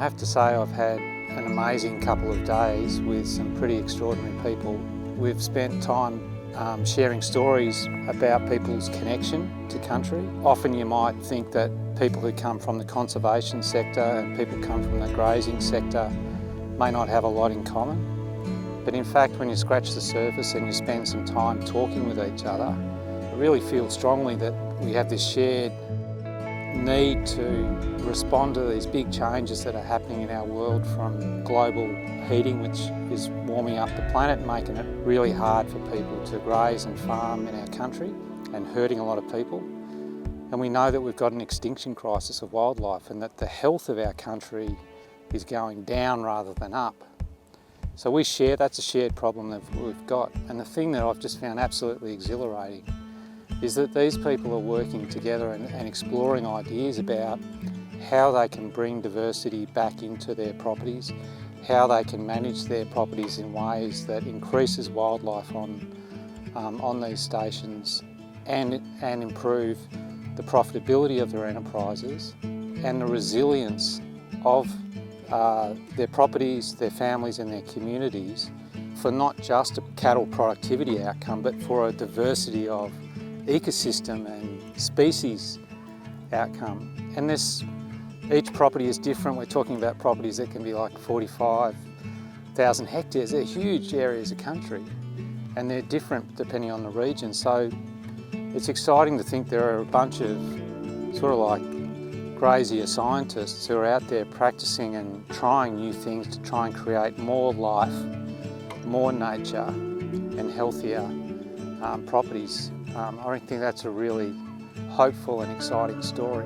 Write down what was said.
I have to say I've had an amazing couple of days with some pretty extraordinary people. We've spent time sharing stories about people's connection to country. Often you might think that people who come from the conservation sector and people who come from the grazing sector may not have a lot in common. But in fact, when you scratch the surface and you spend some time talking with each other, I really feel strongly that we have this shared need to respond to these big changes that are happening in our world, from global heating, which is warming up the planet and making it really hard for people to graze and farm in our country and hurting a lot of people. And we know that we've got an extinction crisis of wildlife and that the health of our country is going down rather than up. So that's a shared problem that we've got. And the thing that I've just found absolutely exhilarating is that these people are working together and exploring ideas about how they can bring diversity back into their properties, how they can manage their properties in ways that increases wildlife on these stations and improve the profitability of their enterprises and the resilience of their properties, their families and their communities for not just a cattle productivity outcome, but for a diversity of ecosystem and species outcome. And each property is different. We're talking about properties that can be like 45,000 hectares. They're huge areas of country and they're different depending on the region. So it's exciting to think there are a bunch of sort of like grazier scientists who are out there practicing and trying new things to try and create more life, more nature and healthier properties. I think that's a really hopeful and exciting story.